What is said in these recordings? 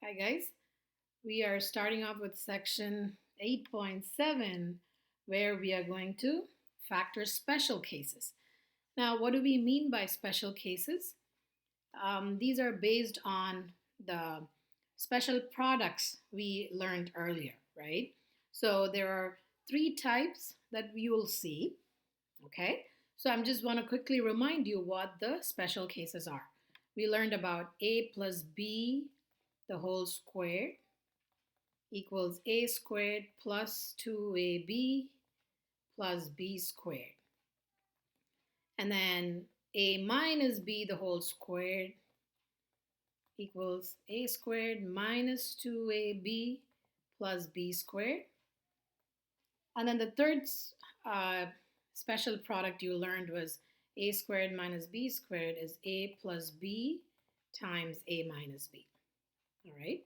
Hi guys, we are starting off with section 8.7 where we are going to factor special cases. Now, what do we mean by special cases? These are based on the special products we learned earlier, right? So there are three types that you will see, okay? So I'm just want to quickly remind you what the special cases are. We learned about a plus b the whole squared equals a squared plus 2ab plus b squared. And then a minus b the whole squared equals a squared minus 2ab plus b squared. And then the third special product you learned was a squared minus b squared is a plus b times a minus b. All right.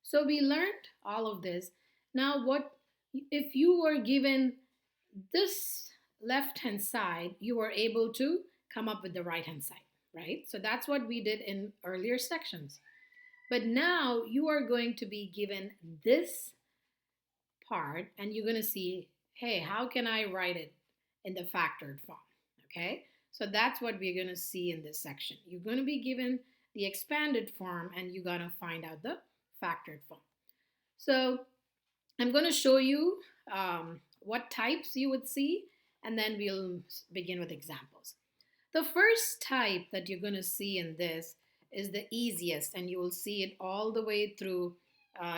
So we learned all of this. Now, what if you were given this left hand side, you were able to come up with the right hand side, right? So that's what we did in earlier sections. But now you are going to be given this part and you're going to see, hey, how can I write it in the factored form? Okay, so that's what we're going to see in this section. You're going to be given the expanded form and you're going to find out the factored form. So I'm going to show you what types you would see, and then we'll begin with examples. The first type that you're going to see in this is the easiest, and you will see it all the way through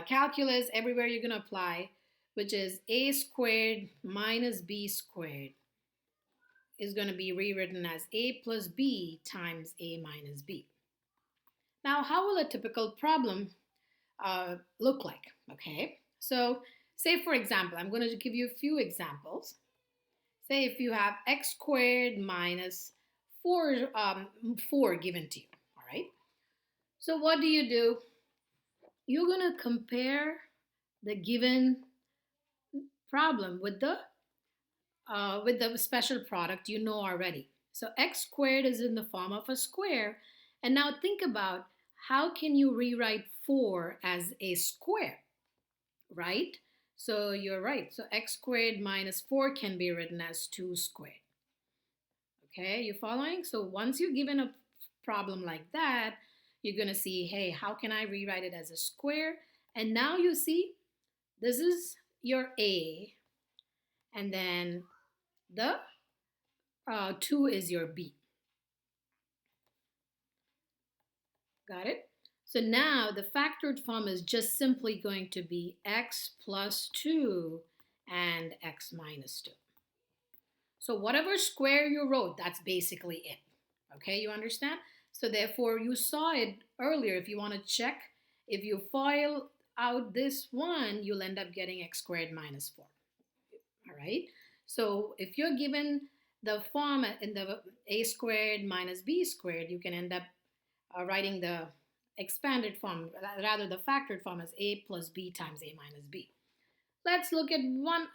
calculus, everywhere you're going to apply, which is a squared minus b squared is going to be rewritten as a plus b times a minus b. Now, how will a typical problem look like? Okay, so say for example, I'm going to give you a few examples. Say if you have x squared minus 4 given to you, all right? So what do? You're going to compare the given problem with the special product you know already. So x squared is in the form of a square. And now think about how can you rewrite 4 as a square, right? So you're right. So x squared minus 4 can be written as 2 squared. Okay, you following? So once you're given a problem like that, you're going to see, hey, how can I rewrite it as a square? And now you see, this is your A, and then the 2 is your B. Got it? So now the factored form is just simply going to be x plus 2 and x minus 2. So whatever square you wrote, that's basically it. Okay, you understand? So therefore, you saw it earlier. If you want to check, if you FOIL out this one, you'll end up getting x squared minus 4. All right? So if you're given the form in the a squared minus b squared, you can end up writing the expanded form, rather the factored form as a plus b times a minus b. Let's look at one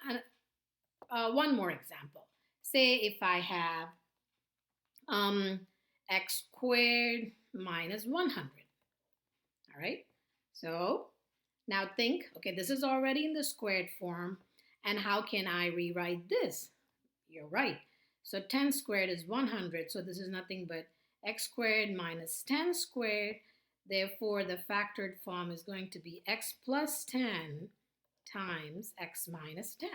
more example. Say if I have x squared minus 100. All right, so now think, okay, this is already in the squared form, and how can I rewrite this? You're right. So 10 squared is 100, so this is nothing but x squared minus 10 squared. Therefore, the factored form is going to be x plus 10 times x minus 10.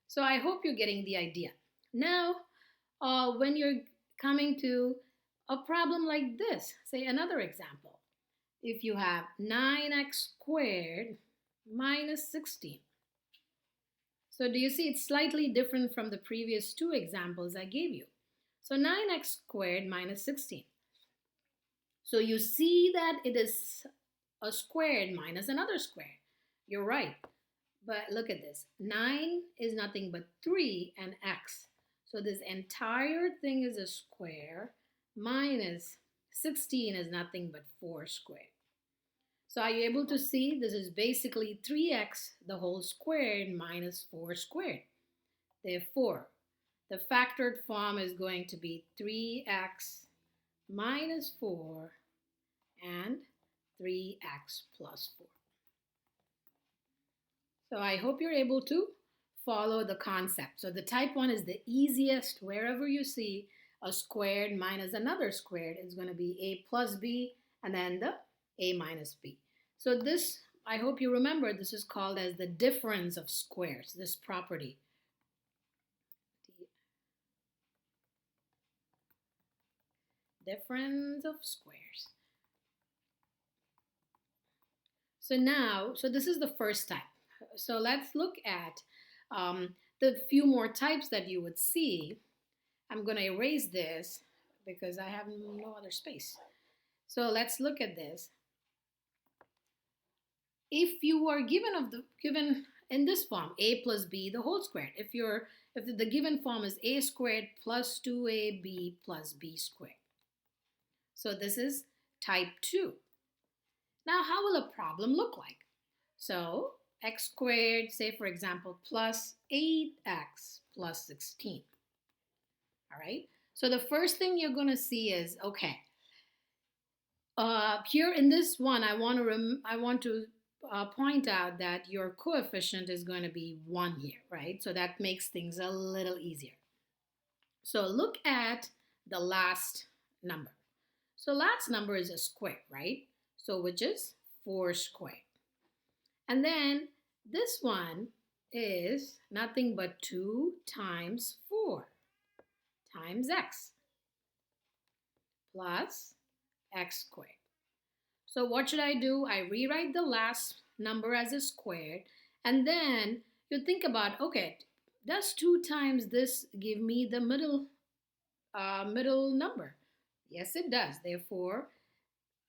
So I hope you're getting the idea. Now, when you're coming to a problem like this, say another example. If you have 9x squared minus 16. So do you see it's slightly different from the previous two examples I gave you? So 9x squared minus 16. So you see that it is a squared minus another square. You're right. But look at this. 9 is nothing but 3 and x. So this entire thing is a square minus 16 is nothing but 4 squared. So are you able to see this is basically 3x the whole squared minus 4 squared. Therefore, the factored form is going to be 3x minus 4 and 3x plus 4. So I hope you're able to follow the concept. So the type 1 is the easiest. Wherever you see a squared minus another squared, it's going to be a plus b and then the a minus b. So this, I hope you remember, this is called as the difference of squares, this property. Difference of squares. So now, so this is the first type. So let's look at the few more types that you would see. I'm going to erase this because I have no other space. So let's look at this. If you are given in this form a plus b the whole squared, if the given form is a squared plus 2ab plus b squared. So this is type 2. Now how will a problem look like? So x squared, say for example, plus 8x plus 16. All right. So the first thing you're going to see is, okay, here in this one, I want to point out that your coefficient is going to be 1 here, right? So that makes things a little easier. So look at the last number. So last number is a square, right? So which is 4 squared. And then this one is nothing but 2 times 4 times x plus x squared. So what should I do? I rewrite the last number as a squared, and then you think about, okay, does 2 times this give me the middle number? Yes, it does. Therefore,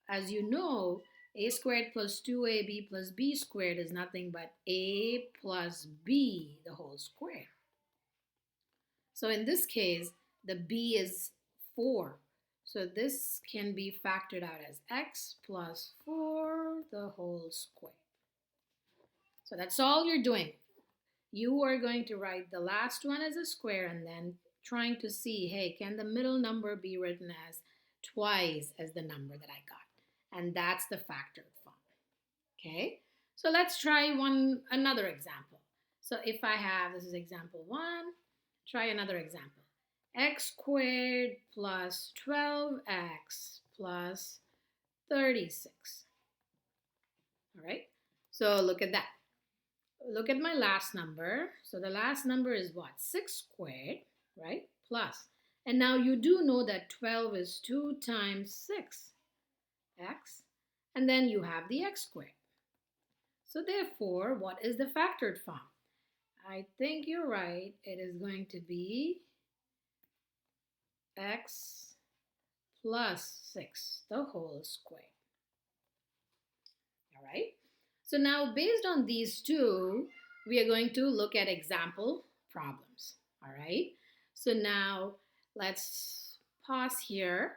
as you know, a squared plus 2ab plus b squared is nothing but a plus b the whole square. So in this case, the b is 4. So this can be factored out as x plus 4 the whole square. So that's all you're doing. You are going to write the last one as a square and then trying to see, hey, can the middle number be written as twice as the number that I got? And that's the factored form. Okay, so let's try another example. So if I have, this is example 1, try another example. X squared plus 12x plus 36. All right, so look at that. Look at my last number. So the last number is what? 6 squared, right? Plus. And now you do know that 12 is 2 times 6, x. And then you have the x squared. So therefore, what is the factored form? I think you're right. It is going to be x plus 6, the whole square. All right. So now based on these two, we are going to look at example problems. All right. So now let's pause here